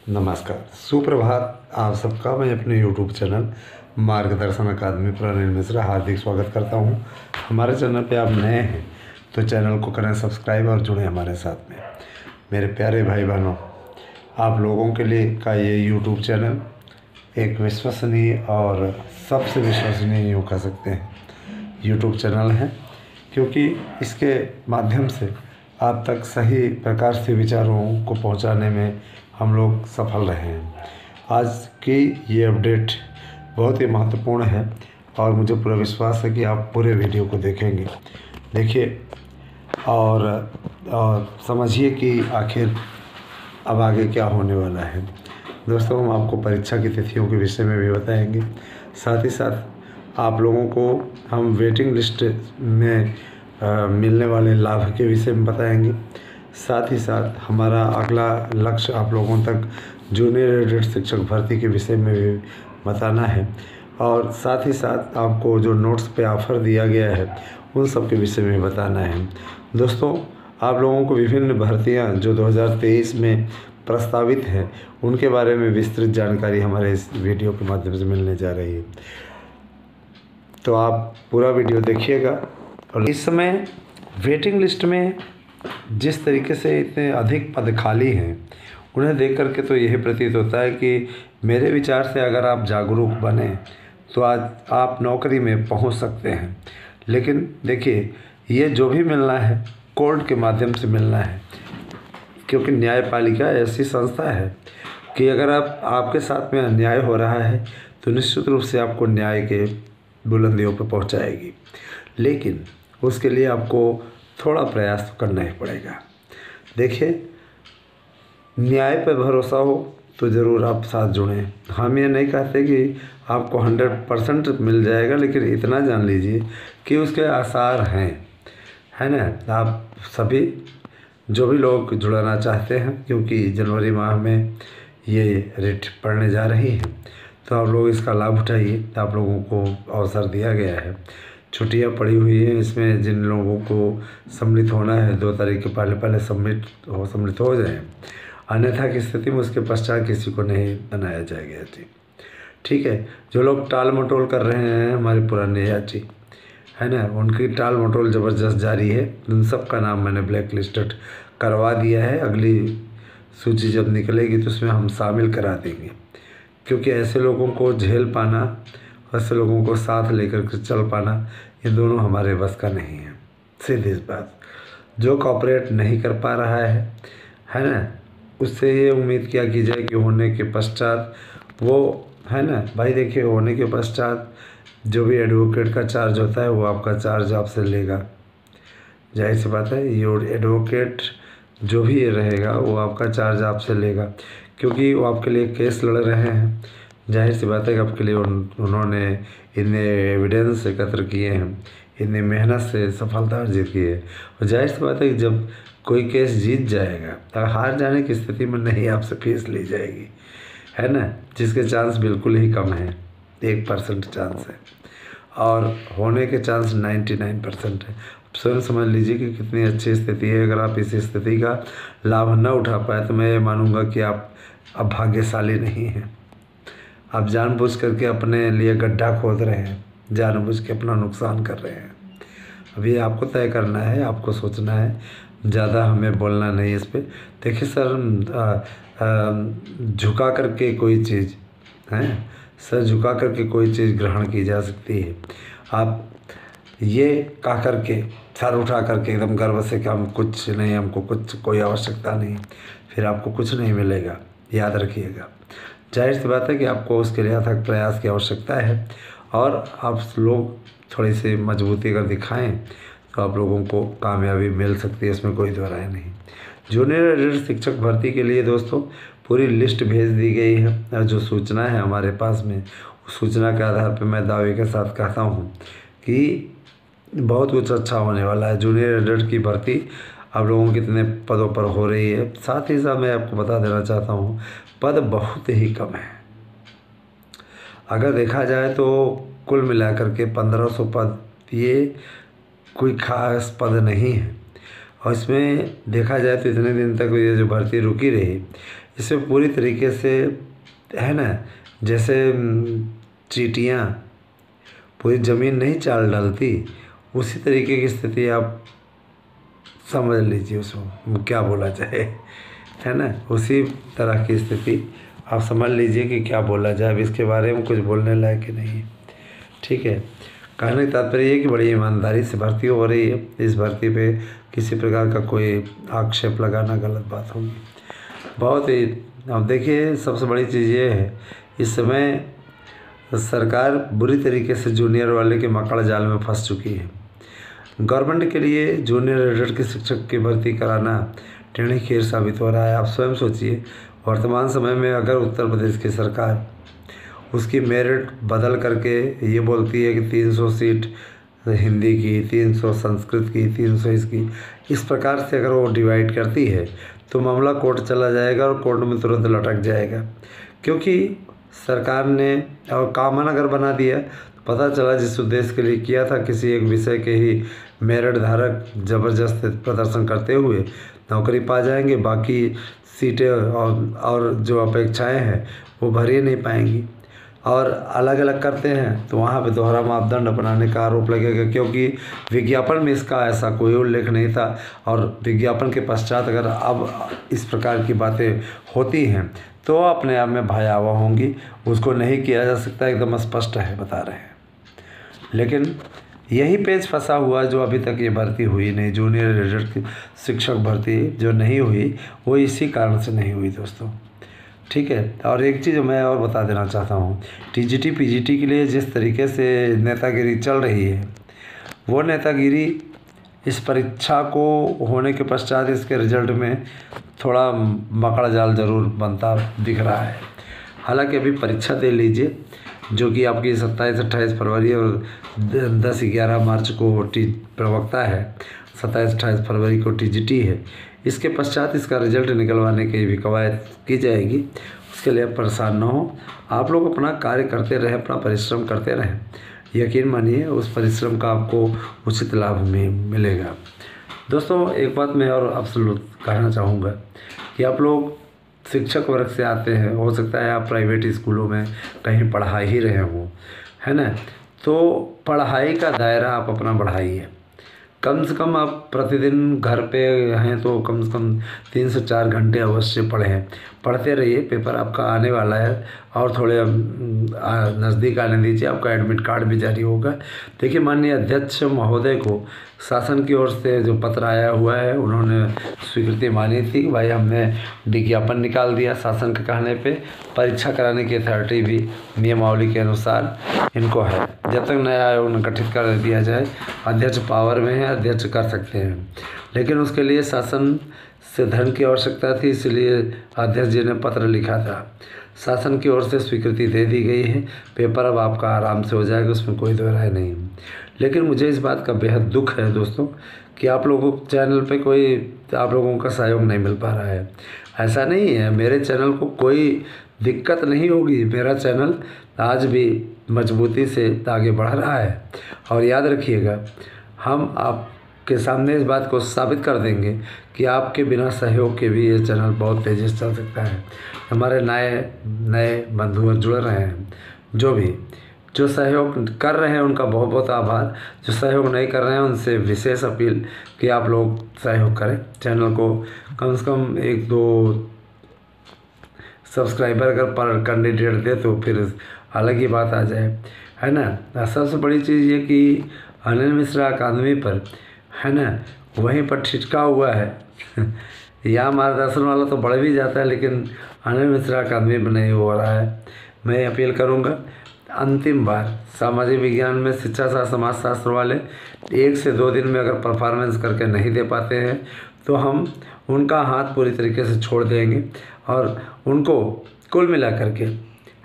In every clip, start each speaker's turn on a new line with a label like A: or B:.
A: नमस्कार, सुप्रभात। आप सबका मैं अपने YouTube चैनल मार्गदर्शन अकादमी पर अनिल मिश्रा हार्दिक स्वागत करता हूं। हमारे चैनल पे आप नए हैं तो चैनल को करें सब्सक्राइब और जुड़ें हमारे साथ में। मेरे प्यारे भाई बहनों, आप लोगों के लिए का ये YouTube चैनल एक विश्वसनीय और सबसे विश्वसनीय यूँ कह सकते हैं YouTube चैनल है, क्योंकि इसके माध्यम से आप तक सही प्रकार से विचारों को पहुंचाने में हम लोग सफल रहे हैं। आज की ये अपडेट बहुत ही महत्वपूर्ण है और मुझे पूरा विश्वास है कि आप पूरे वीडियो को देखेंगे। देखिए और समझिए कि आखिर अब आगे क्या होने वाला है। दोस्तों, हम आपको परीक्षा की तिथियों के विषय में भी बताएंगे, साथ ही साथ आप लोगों को हम वेटिंग लिस्ट में मिलने वाले लाभ के विषय में बताएंगे। साथ ही साथ हमारा अगला लक्ष्य आप लोगों तक जूनियर एडेड शिक्षक भर्ती के विषय में भी बताना है, और साथ ही साथ आपको जो नोट्स पे ऑफ़र दिया गया है उन सब के विषय में बताना है। दोस्तों, आप लोगों को विभिन्न भर्तियां जो 2023 में प्रस्तावित हैं उनके बारे में विस्तृत जानकारी हमारे इस वीडियो के माध्यम से मिलने जा रही है, तो आप पूरा वीडियो देखिएगा। और इस समय वेटिंग लिस्ट में जिस तरीके से इतने अधिक पद खाली हैं, उन्हें देख करके तो यही प्रतीत होता है कि मेरे विचार से अगर आप जागरूक बने तो आज आप नौकरी में पहुंच सकते हैं। लेकिन देखिए, ये जो भी मिलना है कोर्ट के माध्यम से मिलना है, क्योंकि न्यायपालिका ऐसी संस्था है कि अगर आपके साथ में अन्याय हो रहा है तो निश्चित रूप से आपको न्याय के बुलंदियों पर पहुंचाएगी। लेकिन उसके लिए आपको थोड़ा प्रयास तो करना ही पड़ेगा। देखिए, न्याय पर भरोसा हो तो ज़रूर आप साथ जुड़ें। हम ये नहीं कहते कि आपको 100% मिल जाएगा, लेकिन इतना जान लीजिए कि उसके आसार हैं, है ना। आप सभी जो भी लोग जुड़ना चाहते हैं, क्योंकि जनवरी माह में ये रिट पढ़ने जा रही हैं, तो आप लोग इसका लाभ उठाइए। आप लोगों को अवसर दिया गया है, छुट्टियां पड़ी हुई हैं। इसमें जिन लोगों को सम्मिलित होना है 2 तारीख के पहले सम्मिलित हो जाएं, अन्यथा की स्थिति में उसके पश्चात किसी को नहीं बनाया जाएगा। जी ठीक है। जो लोग टाल मटोल कर रहे हैं हमारे पुराने यात्री, है ना, उनकी टाल मटोल ज़बरदस्त जारी है। उन सब का नाम मैंने ब्लैक लिस्टेड करवा दिया है। अगली सूची जब निकलेगी तो उसमें हम शामिल करा देंगे, क्योंकि ऐसे लोगों को झेल पाना, ऐसे लोगों को साथ लेकर के चल पाना, ये दोनों हमारे बस का नहीं है। सीधी बात, जो कॉपरेट नहीं कर पा रहा है ना, उससे ये उम्मीद क्या की जाए कि होने के पश्चात वो, है ना भाई, देखिए होने के पश्चात जो भी एडवोकेट का चार्ज होता है वो आपका चार्ज आपसे लेगा। जाहिर सी बात है, ये एडवोकेट जो भी ये रहेगा वो आपका चार्ज आपसे लेगा, क्योंकि वो आपके लिए केस लड़ रहे हैं। जाहिर सी बात है कि आपके लिए उन्होंने इतने एविडेंस एकत्र किए हैं, इतनी मेहनत से सफलता अर्जित की है, और जाहिर सी बात है कि जब कोई केस जीत जाएगा तो हार जाने की स्थिति में नहीं आपसे फीस ली जाएगी, है ना, जिसके चांस बिल्कुल ही कम है। 1% चांस है और होने के चांस 99% है। स्वयं समझ लीजिए कि कितनी अच्छी स्थिति है। अगर आप इस स्थिति का लाभ न उठा पाए तो मैं ये मानूंगा कि आप अब भाग्यशाली नहीं हैं। आप जानबूझ करके अपने लिए गड्ढा खोद रहे हैं, जानबूझ के अपना नुकसान कर रहे हैं। अभी आपको तय करना है, आपको सोचना है, ज़्यादा हमें बोलना नहीं इस पर। देखिए सर, झुका करके कोई चीज़ है, सर झुका करके कोई चीज़ ग्रहण की जा सकती है। आप ये कह करके सर उठा करके एकदम गर्व से कि हम कुछ नहीं, हमको कुछ कोई आवश्यकता नहीं, फिर आपको कुछ नहीं मिलेगा। याद रखिएगा, जाहिर सी बात है कि आपको उसके लिए अथक प्रयास की आवश्यकता है, और आप लोग थोड़ी सी मजबूती अगर दिखाएं तो आप लोगों को कामयाबी मिल सकती है, इसमें कोई दो राय नहीं। जूनियर एडेड शिक्षक भर्ती के लिए दोस्तों पूरी लिस्ट भेज दी गई है, और जो सूचना है हमारे पास में, उस सूचना के आधार पर मैं दावे के साथ कहता हूँ कि बहुत कुछ अच्छा होने वाला है। जूनियर एडेड की भर्ती आप लोगों के कितने पदों पर हो रही है, साथ ही साथ मैं आपको बता देना चाहता हूँ पद बहुत ही कम है। अगर देखा जाए तो कुल मिलाकर के 1500 पद, ये कोई खास पद नहीं है। और इसमें देखा जाए तो इतने दिन तक ये जो भर्ती रुकी रही, इसमें पूरी तरीके से है ना, जैसे चींटियाँ पूरी ज़मीन नहीं चाल डालती, उसी तरीके की स्थिति आप समझ लीजिए उसमें क्या बोला जाए, है ना, उसी तरह की स्थिति आप समझ लीजिए कि क्या बोला जाए। अब इसके बारे में कुछ बोलने लायक ही नहीं, ठीक है। कहने का तात्पर्य ये कि बड़ी ईमानदारी से भर्ती हो रही है। इस भर्ती पे किसी प्रकार का कोई आक्षेप लगाना गलत बात होगी, बहुत ही। अब देखिए, सबसे बड़ी चीज़ ये है, इस समय सरकार बुरी तरीके से जूनियर वाले के मकड़ जाल में फंस चुकी है। गवर्नमेंट के लिए जूनियर एडेड के शिक्षक की भर्ती कराना टेढ़ी खीर साबित हो रहा है। आप स्वयं सोचिए, वर्तमान समय में अगर उत्तर प्रदेश की सरकार उसकी मेरिट बदल करके ये बोलती है कि 300 सीट हिंदी की, 300 संस्कृत की, 300 इसकी, इस प्रकार से अगर वो डिवाइड करती है तो मामला कोर्ट चला जाएगा और कोर्ट में तुरंत लटक जाएगा। क्योंकि सरकार ने और कामन अगर बना दिया तो पता चला जिस उद्देश्य के लिए किया था, किसी एक विषय के ही मेरिट धारक ज़बरदस्त प्रदर्शन करते हुए नौकरी पा जाएंगे, बाकी सीटें और जो अपेक्षाएं हैं वो भर ही नहीं पाएंगी। और अलग अलग करते हैं तो वहाँ पे दोहरा मापदंड अपनाने का आरोप लगेगा, क्योंकि विज्ञापन में इसका ऐसा कोई उल्लेख नहीं था। और विज्ञापन के पश्चात अगर अब इस प्रकार की बातें होती हैं तो अपने आप में भयावह होंगी, उसको नहीं किया जा सकता, एकदम स्पष्ट है, बता रहे हैं। लेकिन यही पेच फंसा हुआ जो अभी तक ये भर्ती हुई नहीं, जूनियर एडेड की शिक्षक भर्ती जो नहीं हुई, वो इसी कारण से नहीं हुई दोस्तों, ठीक है। और एक चीज़ मैं और बता देना चाहता हूँ, टीजीटी पीजीटी के लिए जिस तरीके से नेतागिरी चल रही है, वो नेतागिरी इस परीक्षा को होने के पश्चात इसके रिजल्ट में थोड़ा मकड़ जाल ज़रूर बनता दिख रहा है। हालांकि अभी परीक्षा दे लीजिए, जो कि आपकी 27-28 फरवरी और 10-11 मार्च को प्रवक्ता है, 27-28 फरवरी को टीजीटी है। इसके पश्चात इसका रिजल्ट निकलवाने की भी कवायद की जाएगी। उसके लिए आप परेशान ना हो, आप लोग अपना कार्य करते रहें, अपना परिश्रम करते रहें। यकीन मानिए उस परिश्रम का आपको उचित लाभ में मिलेगा। दोस्तों, एक बात मैं और आपसे कहना चाहूँगा कि आप लोग शिक्षक वर्ग से आते हैं, हो सकता है आप प्राइवेट स्कूलों में कहीं पढ़ा ही रहे हों, है ना, तो पढ़ाई का दायरा आप अपना बढ़ाइए। कम से कम आप प्रतिदिन घर पे हैं तो कम से कम 3 से 4 घंटे अवश्य पढ़ते रहिए। पेपर आपका आने वाला है और थोड़े नज़दीक आने दीजिए, आपका एडमिट कार्ड भी जारी होगा। देखिए, माननीय अध्यक्ष महोदय को शासन की ओर से जो पत्र आया हुआ है, उन्होंने स्वीकृति मानी थी कि भाई हमने विज्ञापन निकाल दिया, शासन के कहने पे परीक्षा कराने की अथॉरिटी भी नियमावली के अनुसार इनको है। जब तक नया आयोग गठित कर दिया जाए, अध्यक्ष पावर में है, अध्यक्ष कर सकते हैं, लेकिन उसके लिए शासन से धन की आवश्यकता थी, इसलिए अध्यक्ष जी ने पत्र लिखा था। शासन की ओर से स्वीकृति दे दी गई है, पेपर अब आपका आराम से हो जाएगा, उसमें कोई दो राय नहीं। लेकिन मुझे इस बात का बेहद दुख है दोस्तों कि आप लोगों को चैनल पे कोई आप लोगों का सहयोग नहीं मिल पा रहा है। ऐसा नहीं है, मेरे चैनल को कोई दिक्कत नहीं होगी, मेरा चैनल आज भी मजबूती से आगे बढ़ रहा है। और याद रखिएगा, हम आपके सामने इस बात को साबित कर देंगे कि आपके बिना सहयोग के भी ये चैनल बहुत तेज़ी से चल सकता है। हमारे नए बंधु जुड़ रहे हैं, जो सहयोग कर रहे हैं उनका बहुत बहुत आभार, जो सहयोग नहीं कर रहे हैं उनसे विशेष अपील कि आप लोग सहयोग करें। चैनल को कम से कम 1-2 सब्सक्राइबर अगर पर कैंडिडेट दे तो फिर अलग ही बात आ जाए, है ना। सबसे बड़ी चीज़ ये कि अनिल मिश्रा अकादमी पर, है ना, वहीं पर ठिठका हुआ है यहाँ मार्गदर्शन वाला तो बढ़ भी जाता है, लेकिन अनिल मिश्रा अकादमी पर नहीं हो रहा है। मैं अपील करूँगा, अंतिम बार सामाजिक विज्ञान में शिक्षा शास्त्र समाजशास्त्र वाले 1 से 2 दिन में अगर परफॉर्मेंस करके नहीं दे पाते हैं तो हम उनका हाथ पूरी तरीके से छोड़ देंगे और उनको कुल मिला करके,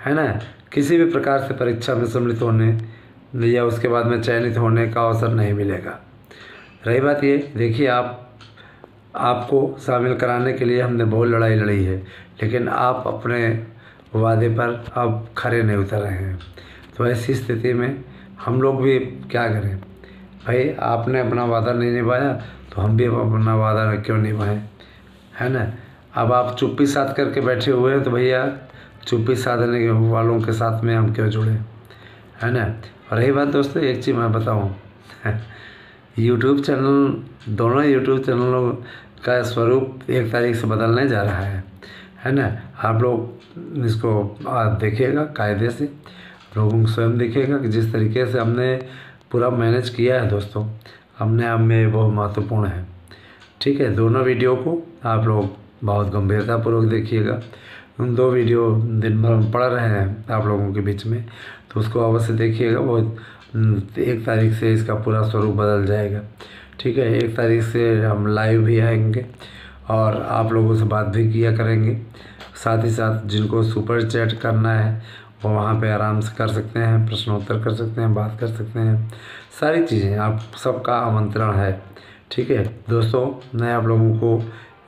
A: है ना, किसी भी प्रकार से परीक्षा में सम्मिलित होने या उसके बाद में चयनित होने का अवसर नहीं मिलेगा। रही बात ये, देखिए आपको शामिल कराने के लिए हमने बहुत लड़ाई लड़ी है, लेकिन आप अपने वादे पर अब खरे नहीं उतर रहे हैं। तो ऐसी स्थिति में हम लोग भी क्या करें भाई, आपने अपना वादा नहीं निभाया तो हम भी अपना वादा क्यों निभाएं, है ना। अब आप चुप्पी साध करके बैठे हुए हैं तो भैया चुप्पी साधने वालों के साथ में हम क्यों जुड़े, है ना। और रही बात दोस्तों, एक चीज़ मैं बताऊँ यूट्यूब चैनल, दोनों यूट्यूब चैनलों का स्वरूप एक तारीख से बदलने जा रहा है ना। आप लोग इसको देखिएगा कायदे से, लोगों को स्वयं देखिएगा कि जिस तरीके से हमने पूरा मैनेज किया है दोस्तों, अपने आप में बहुत महत्वपूर्ण है। ठीक है, दोनों वीडियो को आप लोग बहुत गंभीरतापूर्वक देखिएगा। उन 2 वीडियो दिन भर पड़ रहे हैं आप लोगों के बीच में, तो उसको अवश्य देखिएगा। वो 1 तारीख से इसका पूरा स्वरूप बदल जाएगा। ठीक है, 1 तारीख से हम लाइव भी आएंगे और आप लोगों से बात भी किया करेंगे। साथ ही साथ जिनको सुपर चैट करना है वो वहाँ पे आराम से कर सकते हैं, प्रश्नोत्तर कर सकते हैं, बात कर सकते हैं, सारी चीज़ें आप सबका आमंत्रण है। ठीक है दोस्तों, मैं आप लोगों को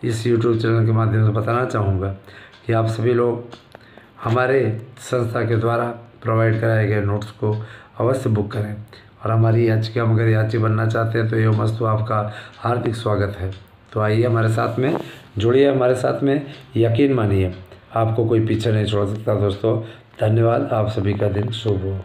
A: इस यूट्यूब चैनल के माध्यम से बताना चाहूँगा कि आप सभी लोग हमारे संस्था के द्वारा प्रोवाइड कराए गए नोट्स को अवश्य बुक करें और हमारी याचिका मगर यात्री बनना चाहते हैं तो एवमस्तु आपका हार्दिक स्वागत है। तो आइए हमारे साथ में जुड़िए, हमारे साथ में, यकीन मानिए आपको कोई पीछे नहीं छोड़ सकता दोस्तों। धन्यवाद, आप सभी का दिन शुभ हो।